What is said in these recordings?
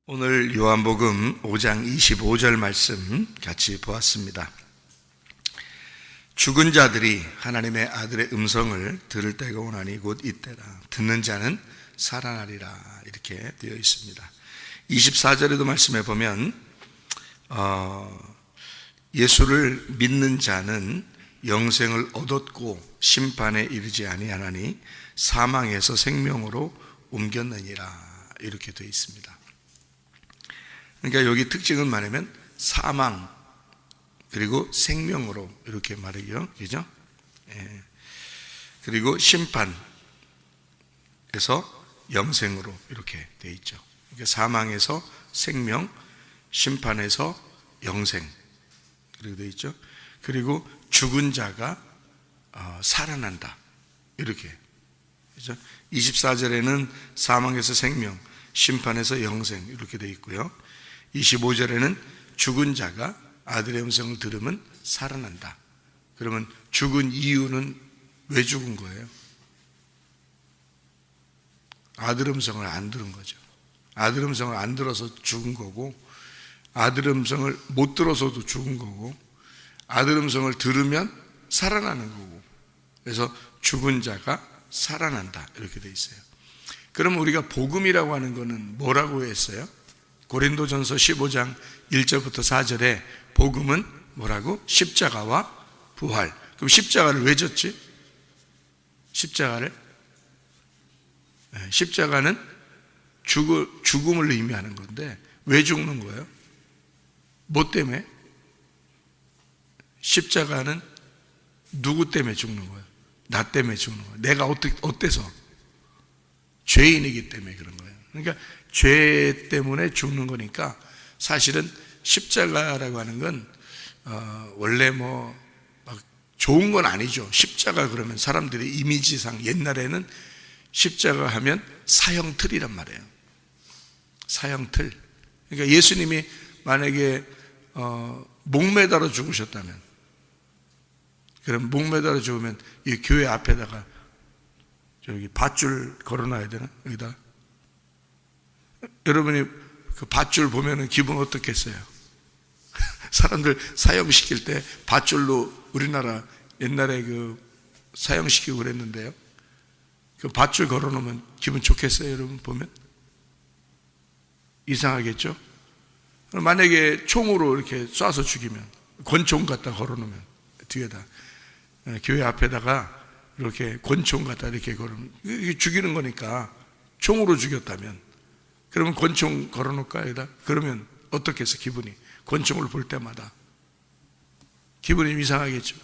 오늘 요한복음 5장 25절 말씀 같이 보았습니다. 죽은 자들이 하나님의 아들의 음성을 들을 때가 오나니 곧 이때라. 듣는 자는 살아나리라. 이렇게 되어 있습니다. 24절에도 말씀해 보면 예수를 믿는 자는 영생을 얻었고 심판에 이르지 아니하나니 사망에서 생명으로 옮겼느니라. 이렇게 되어 있습니다. 그러니까 여기 특징은 뭐냐면 사망 그리고 생명으로 이렇게 말해요, 그죠? 예. 그리고 심판에서 영생으로 이렇게 돼 있죠. 그러니까 사망에서 생명, 심판에서 영생 그렇게 돼 있죠. 그리고 죽은 자가 살아난다 이렇게, 그죠? 24절에는 사망에서 생명, 심판에서 영생 이렇게 돼 있고요. 25절에는 죽은 자가 아들의 음성을 들으면 살아난다. 그러면 죽은 이유는 왜 죽은 거예요? 아들 음성을 안 들은 거죠. 아들 음성을 안 들어서 죽은 거고, 아들 음성을 못 들어서도 죽은 거고, 아들 음성을 들으면 살아나는 거고, 그래서 죽은 자가 살아난다 이렇게 돼 있어요. 그럼 우리가 복음이라고 하는 거는 뭐라고 했어요? 고린도전서 15장 1절부터 4절에 복음은 뭐라고? 십자가와 부활. 그럼 십자가를 왜 졌지? 십자가는 죽음을 의미하는 건데 왜 죽는 거예요? 뭐 때문에? 십자가는 누구 때문에 죽는 거예요? 나 때문에 죽는 거예요. 내가 어때서? 죄인이기 때문에 그런 거예요. 그러니까 죄 때문에 죽는 거니까 사실은 십자가라고 하는 건 원래 막 좋은 건 아니죠. 십자가 그러면 사람들이 이미지상 옛날에는 십자가 하면 사형틀이란 말이에요. 사형틀. 그러니까 예수님이 만약에 목매달아 죽으셨다면, 그럼 목매달아 죽으면 이 교회 앞에다가 저기 밧줄 걸어놔야 되나? 여기다. 여러분이 그 밧줄 보면은 기분 어떻겠어요? 사람들 사형시킬 때 밧줄로 우리나라 옛날에 그 사형시키고 그랬는데요. 그 밧줄 걸어놓으면 기분 좋겠어요, 여러분 보면? 이상하겠죠? 만약에 총으로 이렇게 쏴서 죽이면, 권총 갖다 걸어놓으면 뒤에다, 교회 앞에다가 이렇게 권총 갖다 이렇게 걸으면 이게 죽이는 거니까 총으로 죽였다면, 그러면 권총 걸어놓을까요? 여기다? 그러면 어떻겠어, 기분이? 권총을 볼 때마다 기분이 이상하겠죠.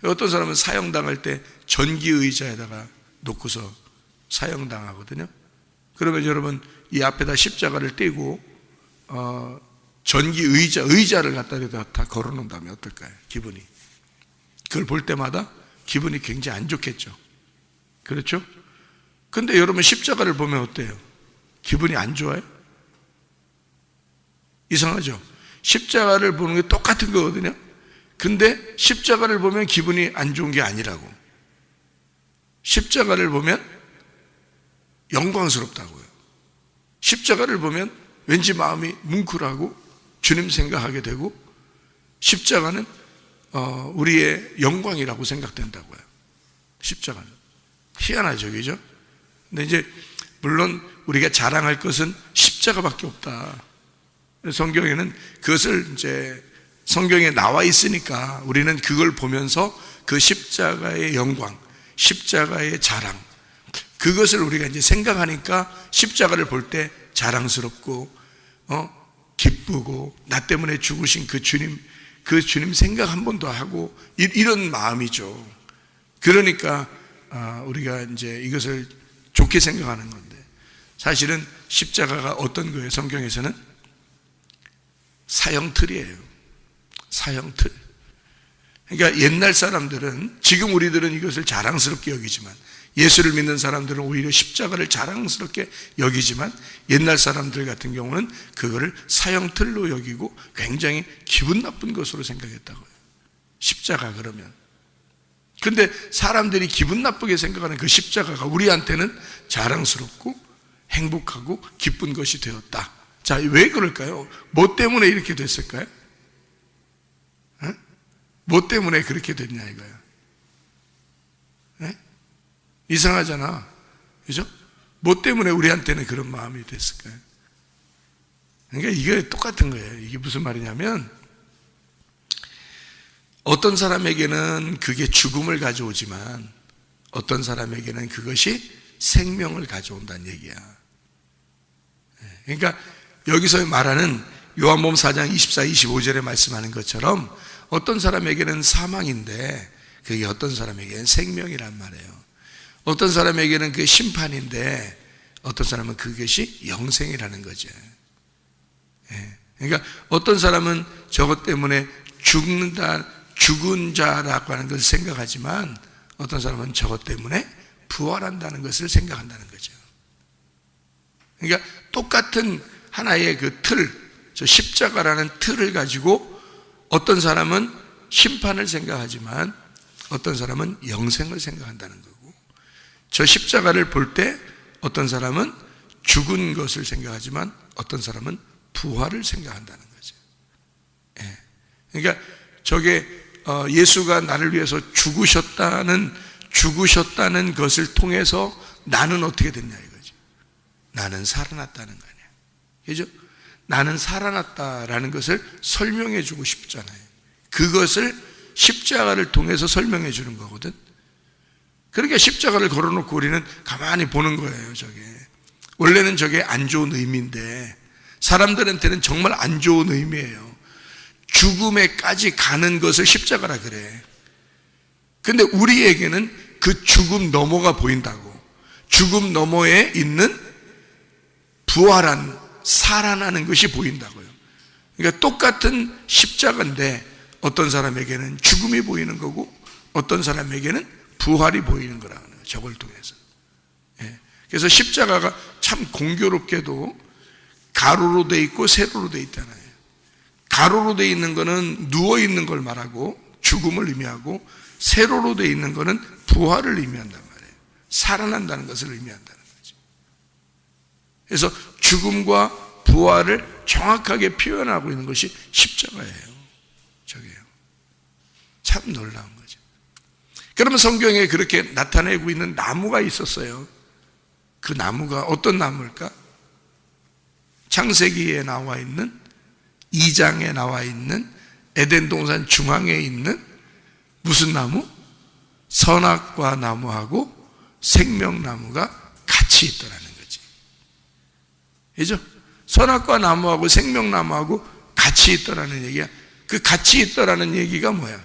어떤 사람은 사형당할 때 전기의자에다가 놓고서 사형당하거든요. 그러면 여러분 이 앞에다 십자가를 떼고 의자를 갖다 다 걸어놓는다면 어떨까요? 기분이. 그걸 볼 때마다 기분이 굉장히 안 좋겠죠. 그렇죠? 근데 여러분 십자가를 보면 어때요? 기분이 안 좋아요? 이상하죠? 십자가를 보는 게 똑같은 거거든요. 근데 십자가를 보면 기분이 안 좋은 게 아니라고. 십자가를 보면 영광스럽다고요. 십자가를 보면 왠지 마음이 뭉클하고 주님 생각하게 되고, 십자가는 우리의 영광이라고 생각된다고요. 십자가는. 희한하죠, 그죠? 근데 이제 물론 우리가 자랑할 것은 십자가밖에 없다. 성경에는 그것을 이제 성경에 나와 있으니까 우리는 그걸 보면서 그 십자가의 영광, 십자가의 자랑, 그것을 우리가 이제 생각하니까 십자가를 볼 때 자랑스럽고 기쁘고, 나 때문에 죽으신 그 주님 생각 한 번 더 하고 이런 마음이죠. 그러니까 우리가 이제 이것을 좋게 생각하는 건데, 사실은 십자가가 어떤 거예요? 성경에서는 사형틀이에요. 사형틀. 그러니까 옛날 사람들은, 지금 우리들은 이것을 자랑스럽게 여기지만, 예수를 믿는 사람들은 오히려 십자가를 자랑스럽게 여기지만, 옛날 사람들 같은 경우는 그거를 사형틀로 여기고 굉장히 기분 나쁜 것으로 생각했다고요. 십자가 그러면. 근데 사람들이 기분 나쁘게 생각하는 그 십자가가 우리한테는 자랑스럽고 행복하고 기쁜 것이 되었다. 자, 왜 그럴까요? 뭐 때문에 이렇게 됐을까요? 뭐 때문에 그렇게 됐냐 이거야. 이상하잖아. 그죠? 뭐 때문에 우리한테는 그런 마음이 됐을까요? 그러니까 이게 똑같은 거예요. 이게 무슨 말이냐면, 어떤 사람에게는 그게 죽음을 가져오지만 어떤 사람에게는 그것이 생명을 가져온다는 얘기야. 그러니까 여기서 말하는 요한복음 4장 24, 25절에 말씀하는 것처럼 어떤 사람에게는 사망인데 그게 어떤 사람에게는 생명이란 말이에요. 어떤 사람에게는 그게 심판인데 어떤 사람은 그것이 영생이라는 거죠. 그러니까 어떤 사람은 저것 때문에 죽은 자라고 하는 것을 생각하지만 어떤 사람은 저것 때문에 부활한다는 것을 생각한다는 거죠. 그러니까 똑같은 하나의 그 틀, 저 십자가라는 틀을 가지고 어떤 사람은 심판을 생각하지만 어떤 사람은 영생을 생각한다는 거고, 저 십자가를 볼 때 어떤 사람은 죽은 것을 생각하지만 어떤 사람은 부활을 생각한다는 거죠. 그러니까 저게 예수가 나를 위해서 죽으셨다는 것을 통해서 나는 어떻게 됐냐 이거지. 나는 살아났다는 거 아니야. 그죠? 나는 살아났다라는 것을 설명해 주고 싶잖아요. 그것을 십자가를 통해서 설명해 주는 거거든. 그러니까 십자가를 걸어놓고 우리는 가만히 보는 거예요. 저게 원래는 저게 안 좋은 의미인데 사람들한테는 정말 안 좋은 의미예요. 죽음에까지 가는 것을 십자가라 그래. 근데 우리에게는 그 죽음 너머가 보인다고. 죽음 너머에 있는 부활한 살아나는 것이 보인다고요. 그러니까 똑같은 십자가인데 어떤 사람에게는 죽음이 보이는 거고 어떤 사람에게는 부활이 보이는 거라는 거예요. 저걸 통해서. 그래서 십자가가 참 공교롭게도 가로로 돼 있고 세로로 돼 있잖아요. 가로로 돼 있는 거는 누워 있는 걸 말하고 죽음을 의미하고, 세로로 돼 있는 거는 부활을 의미한단 말이에요. 살아난다는 것을 의미한다는 거죠. 그래서 죽음과 부활을 정확하게 표현하고 있는 것이 십자가예요. 저게요. 참 놀라운 거죠. 그러면 성경에 그렇게 나타내고 있는 나무가 있었어요. 그 나무가 어떤 나무일까? 창세기에 나와 있는 2장에 나와 있는 에덴 동산 중앙에 있는 무슨 나무? 선악과 나무하고 생명나무가 같이 있더라는 거지. 그죠? 선악과 나무하고 생명나무하고 같이 있더라는 얘기야. 그 같이 있더라는 얘기가 뭐야?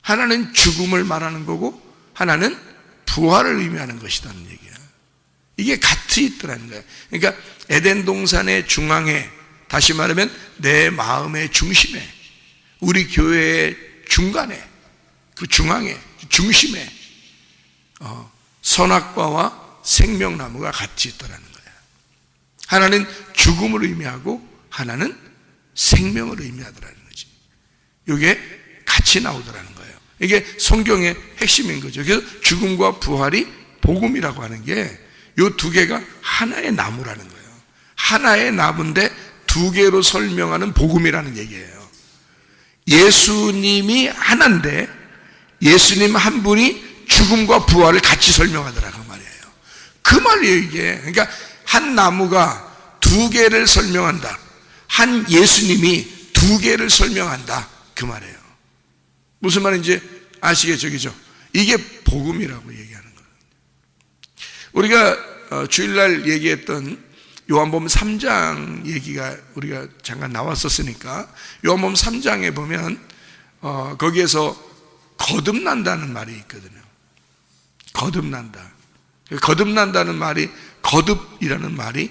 하나는 죽음을 말하는 거고 하나는 부활을 의미하는 것이라는 얘기야. 이게 같이 있더라는 거야. 그러니까 에덴 동산의 중앙에, 다시 말하면 내 마음의 중심에, 우리 교회의 중간에, 그 중앙에, 중심에 선악과와 생명나무가 같이 있더라는 거야. 하나는 죽음을 의미하고 하나는 생명을 의미하더라는 거지. 이게 같이 나오더라는 거예요. 이게 성경의 핵심인 거죠. 그래서 죽음과 부활이 복음이라고 하는 게 이 두 개가 하나의 나무라는 거예요. 하나의 나무인데 두 개로 설명하는 복음이라는 얘기예요. 예수님이 하나인데 예수님 한 분이 죽음과 부활을 같이 설명하더라고 말이에요. 그 말이에요 이게. 그러니까 한 나무가 두 개를 설명한다. 한 예수님이 두 개를 설명한다. 그 말이에요. 무슨 말인지 아시겠죠? 그죠? 이게 복음이라고 얘기하는 거예요. 우리가 주일날 얘기했던 요한복음 3장 얘기가 우리가 잠깐 나왔었으니까 요한복음 3장에 보면 거기에서 거듭난다는 말이 있거든요. 거듭난다. 거듭난다는 말이, 거듭이라는 말이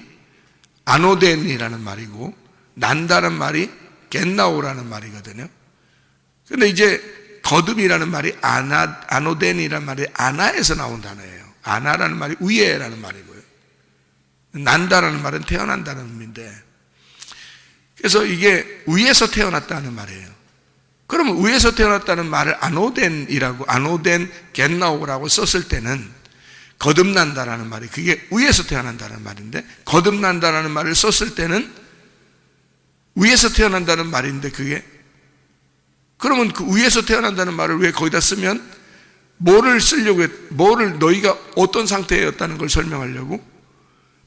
아노덴이라는 말이고 난다는 말이 겟나오라는 말이거든요. 근데 이제 거듭이라는 말이 아노덴이라는 말이 아나에서 나온 단어예요. 아나라는 말이 위에라는 말이고요. 난다라는 말은 태어난다는 의미인데, 그래서 이게 위에서 태어났다는 말이에요. 그러면 위에서 태어났다는 말을 아노덴이라고, 아노덴 겟나오라고 썼을 때는 거듭난다라는 말이 그게 위에서 태어난다는 말인데, 거듭난다라는 말을 썼을 때는 위에서 태어난다는 말인데, 그게 그러면 그 위에서 태어난다는 말을 왜 거기다 쓰면 뭐를 쓰려고 뭐를 너희가 어떤 상태였다는 걸 설명하려고?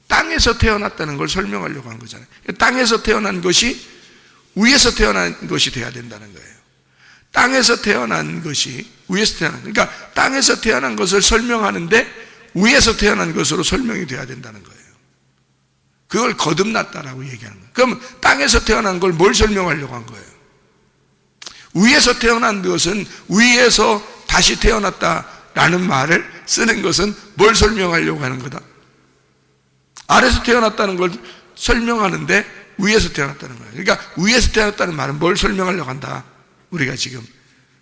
땅에서 태어났다는 걸 설명하려고 한 거잖아요. 땅에서 태어난 것이 위에서 태어난 것이 돼야 된다는 거예요. 땅에서 태어난 것이 위에서 태어난, 그러니까 땅에서 태어난 것을 설명하는데 위에서 태어난 것으로 설명이 돼야 된다는 거예요. 그걸 거듭났다라고 얘기하는 거예요. 그럼 땅에서 태어난 걸 뭘 설명하려고 한 거예요? 위에서 태어난 것은 위에서 다시 태어났다라는 말을 쓰는 것은 뭘 설명하려고 하는 거다? 아래에서 태어났다는 걸 설명하는데 위에서 태어났다는 거예요. 그러니까 위에서 태어났다는 말은 뭘 설명하려고 한다? 우리가 지금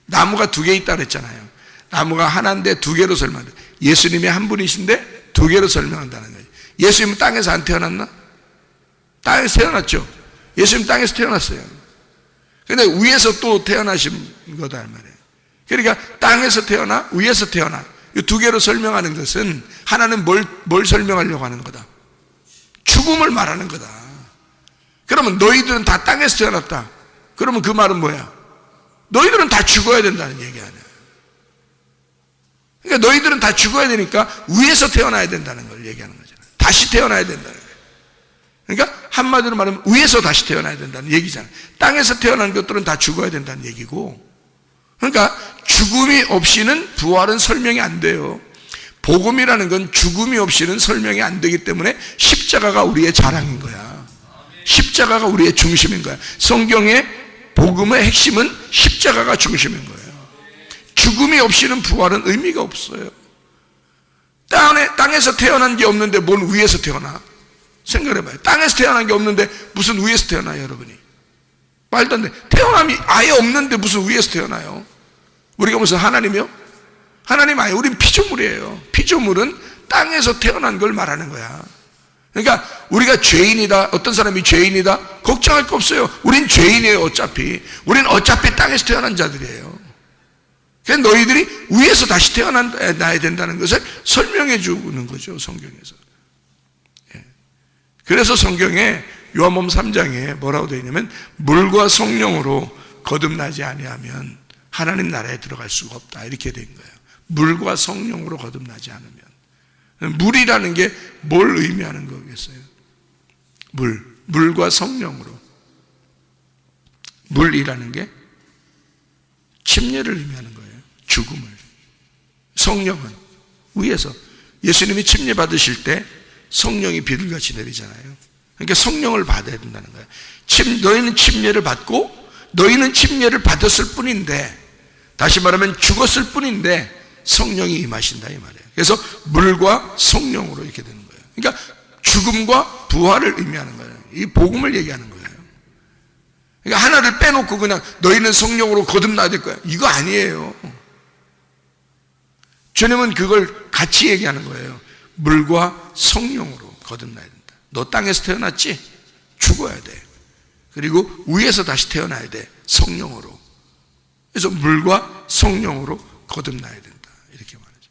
나무가 두 개 있다 그랬잖아요. 나무가 하나인데 두 개로 설명한다. 예수님이 한 분이신데 두 개로 설명한다는 거예요. 예수님은 땅에서 안 태어났나? 땅에서 태어났죠. 예수님 땅에서 태어났어요. 근데 위에서 또 태어나신 거다 말이에요. 그러니까 땅에서 태어나 위에서 태어나 이 두 개로 설명하는 것은 하나는 뭘 설명하려고 하는 거다? 죽음을 말하는 거다. 그러면 너희들은 다 땅에서 태어났다. 그러면 그 말은 뭐야? 너희들은 다 죽어야 된다는 얘기 아니야. 그러니까 너희들은 다 죽어야 되니까 위에서 태어나야 된다는 걸 얘기하는 거잖아요. 다시 태어나야 된다는 거예요. 그러니까 한마디로 말하면 위에서 다시 태어나야 된다는 얘기잖아요. 땅에서 태어난 것들은 다 죽어야 된다는 얘기고, 그러니까 죽음이 없이는 부활은 설명이 안 돼요. 복음이라는 건 죽음이 없이는 설명이 안 되기 때문에 십자가가 우리의 자랑인 거야. 십자가가 우리의 중심인 거야. 성경의 복음의 핵심은 십자가가 중심인 거예요. 죽음이 없이는 부활은 의미가 없어요. 땅에서 태어난 게 없는데 뭔 위에서 태어나? 생각해봐요. 땅에서 태어난 게 없는데 무슨 위에서 태어나요, 여러분이? 말도 안 돼. 태어남이 아예 없는데 무슨 위에서 태어나요? 우리가 무슨 하나님이요? 하나님 아니에요. 우린 피조물이에요. 피조물은 땅에서 태어난 걸 말하는 거야. 그러니까 우리가 죄인이다, 어떤 사람이 죄인이다, 걱정할 거 없어요. 우린 죄인이에요. 어차피 어차피 땅에서 태어난 자들이에요. 그래서 너희들이 위에서 다시 태어나야 된다는 것을 설명해 주는 거죠, 성경에서. 그래서 성경에 요한복음 3장에 뭐라고 되어 있냐면, 물과 성령으로 거듭나지 아니하면 하나님 나라에 들어갈 수가 없다, 이렇게 된 거예요. 물과 성령으로 거듭나지 않으면. 물이라는 게 뭘 의미하는 거겠어요? 물과 성령으로. 물이라는 게 침례를 의미하는 거예요. 죽음을. 성령은 위에서 예수님이 침례 받으실 때 성령이 비둘기같이 내리잖아요. 그러니까 성령을 받아야 된다는 거예요. 너희는 침례를 받고 너희는 침례를 받았을 뿐인데, 다시 말하면 죽었을 뿐인데 성령이 임하신다 이 말이에요. 그래서 물과 성령으로 이렇게 되는 거예요. 그러니까 죽음과 부활을 의미하는 거예요. 이 복음을 얘기하는 거예요. 그러니까 하나를 빼놓고 그냥 너희는 성령으로 거듭나야 될 거야, 이거 아니에요. 주님은 그걸 같이 얘기하는 거예요. 물과 성령으로 거듭나야 된다. 너 땅에서 태어났지? 죽어야 돼. 그리고 위에서 다시 태어나야 돼. 성령으로. 그래서 물과 성령으로 거듭나야 된다, 이렇게 말하죠.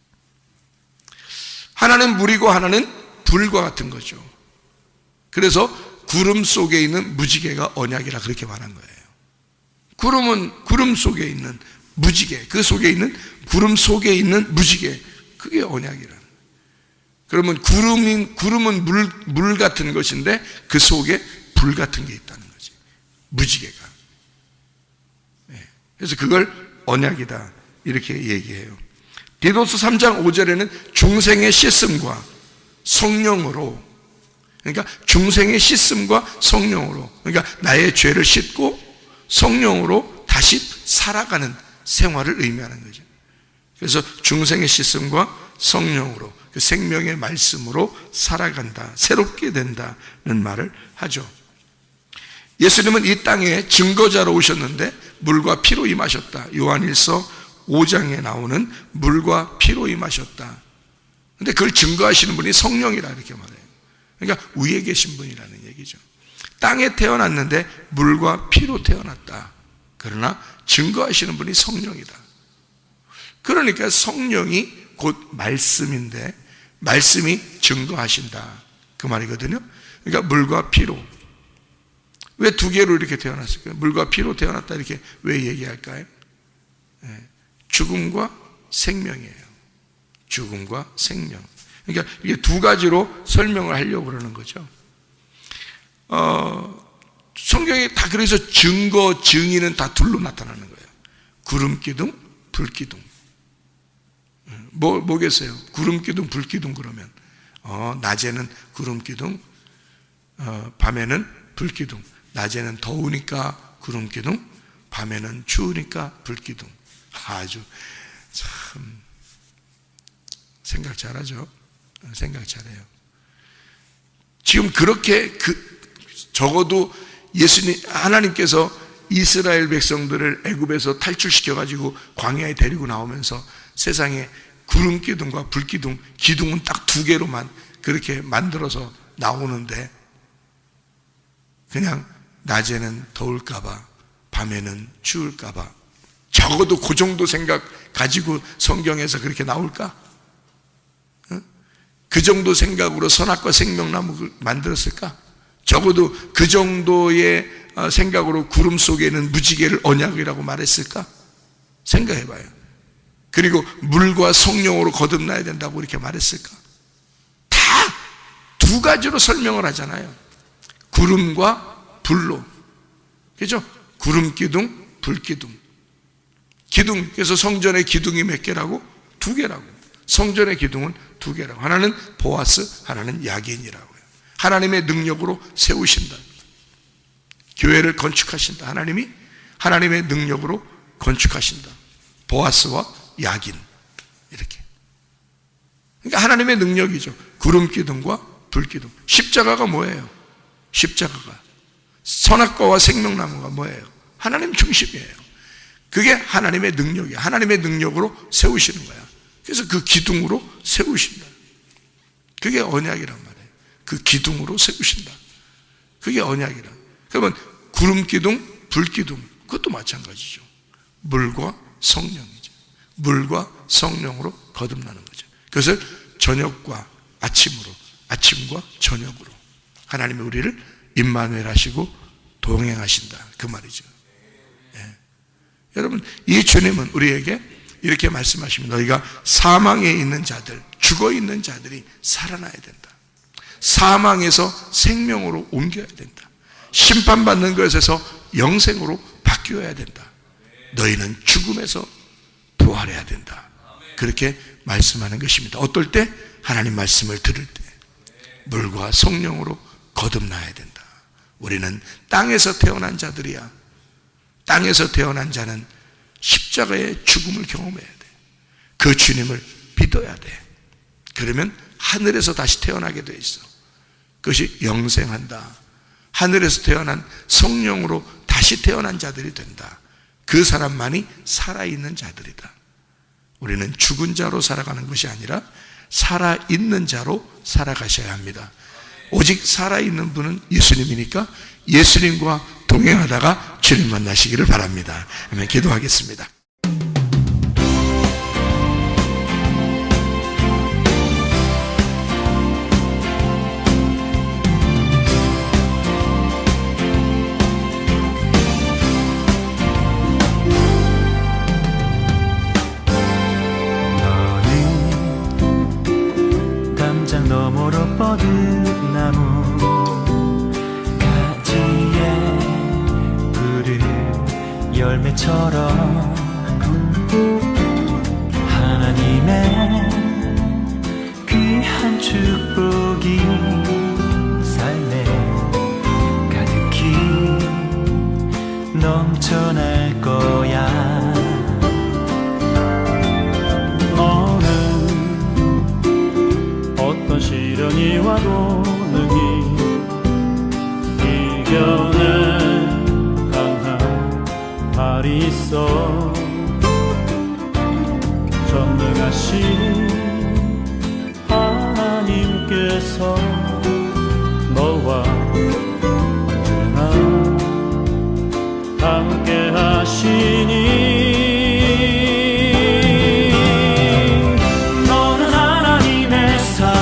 하나는 물이고 하나는 불과 같은 거죠. 그래서 구름 속에 있는 무지개가 언약이라 그렇게 말한 거예요. 구름은 구름 속에 있는 무지개, 그 속에 있는 구름 속에 있는 무지개, 그게 언약이라. 그러면 구름은 물 같은 것인데 그 속에 불 같은 게 있다는 거지, 무지개가. 그래서 그걸 언약이다, 이렇게 얘기해요. 디도서 3장 5절에는 중생의 씻음과 성령으로, 그러니까 중생의 씻음과 성령으로, 그러니까 나의 죄를 씻고 성령으로 다시 살아가는 생활을 의미하는 거죠. 그래서 중생의 씻음과 성령으로, 그 생명의 말씀으로 살아간다, 새롭게 된다는 말을 하죠. 예수님은 이 땅에 증거자로 오셨는데 물과 피로 임하셨다. 요한일서 5장에 나오는 물과 피로 임하셨다. 근데 그걸 증거하시는 분이 성령이라 이렇게 말해요. 그러니까 위에 계신 분이라는 얘기죠. 땅에 태어났는데 물과 피로 태어났다. 그러나 증거하시는 분이 성령이다. 그러니까 성령이 곧 말씀인데, 말씀이 증거하신다, 그 말이거든요. 그러니까 물과 피로. 왜 두 개로 이렇게 태어났을까요? 물과 피로 태어났다 이렇게 왜 얘기할까요? 죽음과 생명이에요. 죽음과 생명. 그러니까 이게 두 가지로 설명을 하려고 그러는 거죠. 성경에 다 그래서 증거, 증인은 다 둘로 나타나는 거예요. 구름기둥, 불기둥. 뭐겠어요? 구름기둥, 불기둥 그러면 낮에는 구름기둥, 밤에는 불기둥. 낮에는 더우니까 구름기둥, 밤에는 추우니까 불기둥. 아주 참 생각 잘하죠. 생각 잘해요. 지금 그렇게 적어도 하나님께서 이스라엘 백성들을 애굽에서 탈출시켜 가지고 광야에 데리고 나오면서 세상에 구름기둥과 불기둥, 기둥은 딱 두 개로만 그렇게 만들어서 나오는데, 그냥 낮에는 더울까봐 밤에는 추울까봐, 적어도 그 정도 생각 가지고 성경에서 그렇게 나올까? 그 정도 생각으로 선악과 생명나무를 만들었을까? 적어도 그 정도의 생각으로 구름 속에는 무지개를 언약이라고 말했을까? 생각해봐요. 그리고 물과 성령으로 거듭나야 된다고 이렇게 말했을까? 다 두 가지로 설명을 하잖아요. 구름과 불로. 그죠? 구름기둥, 불기둥. 기둥, 그래서 성전의 기둥이 몇 개라고? 두 개라고. 성전의 기둥은 두 개라고. 하나는 보아스, 하나는 야긴이라고요. 하나님의 능력으로 세우신다. 교회를 건축하신다. 하나님이 하나님의 능력으로 건축하신다. 보아스와 야긴, 이렇게. 그러니까 하나님의 능력이죠. 구름기둥과 불기둥. 십자가가 뭐예요? 십자가가 선악과와 생명나무가 뭐예요? 하나님 중심이에요. 그게 하나님의 능력이에요. 하나님의 능력으로 세우시는 거야. 그래서 그 기둥으로 세우신다. 그게 언약이란 말이에요. 그 기둥으로 세우신다. 그게 언약이라. 그러면 구름기둥, 불기둥, 그것도 마찬가지죠. 물과 성령이죠. 물과 성령으로 거듭나는 거죠. 그것을 저녁과 아침으로, 아침과 저녁으로 하나님이 우리를 임마누엘 하시고 동행하신다, 그 말이죠. 예. 여러분, 이 주님은 우리에게 이렇게 말씀하십니다. 너희가 사망에 있는 자들, 죽어 있는 자들이 살아나야 된다. 사망에서 생명으로 옮겨야 된다. 심판받는 것에서 영생으로 바뀌어야 된다. 너희는 죽음에서 부활해야 된다. 그렇게 말씀하는 것입니다. 어떨 때? 하나님 말씀을 들을 때. 물과 성령으로 거듭나야 된다. 우리는 땅에서 태어난 자들이야. 땅에서 태어난 자는 십자가의 죽음을 경험해야 돼. 그 주님을 믿어야 돼. 그러면 하늘에서 다시 태어나게 돼 있어. 그것이 영생한다. 하늘에서 태어난 성령으로 다시 태어난 자들이 된다. 그 사람만이 살아있는 자들이다. 우리는 죽은 자로 살아가는 것이 아니라 살아있는 자로 살아가셔야 합니다. 오직 살아있는 분은 예수님이니까 예수님과 동행하다가 주님 만나시기를 바랍니다. 아멘. 기도하겠습니다. 너머로 뻗은 나무 가지에 푸른 열매처럼 하나님의 귀한 축복이 삶에 가득히 넘쳐날 거야. 시련이 와도 능히 이겨낸 강한 발이 있어. 전능하신 하나님께서 너와 언제나 함께 하시니 너는 하나님의 사랑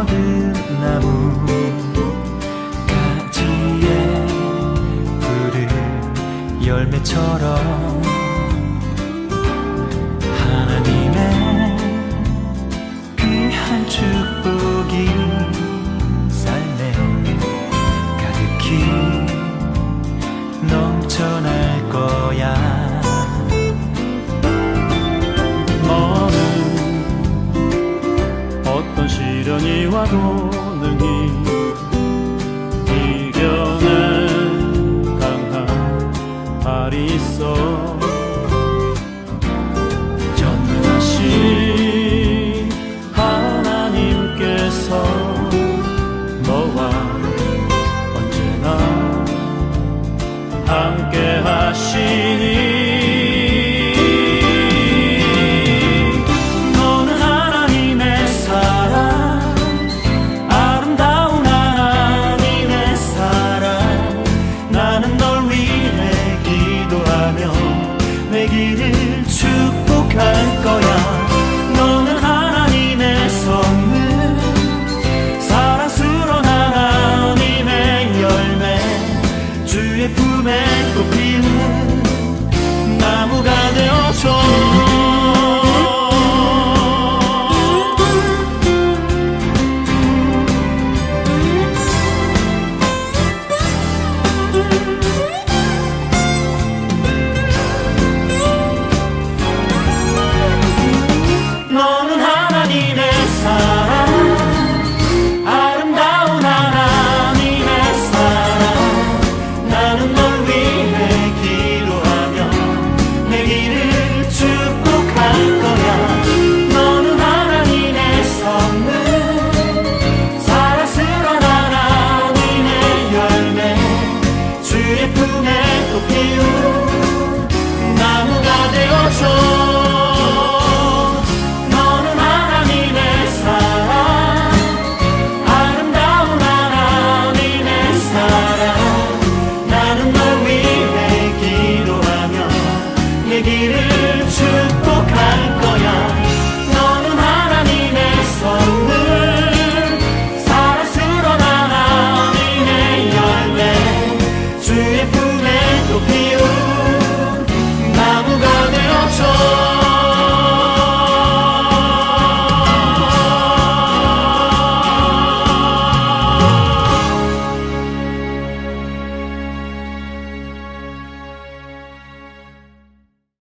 모든 나무 가지에 푸른 열매처럼 하나님의 귀한 축복이 삶에 가득히 넘쳐날 거야. 너는 어떤 시련이 와도 능히 이겨낼 강한 발이 있어.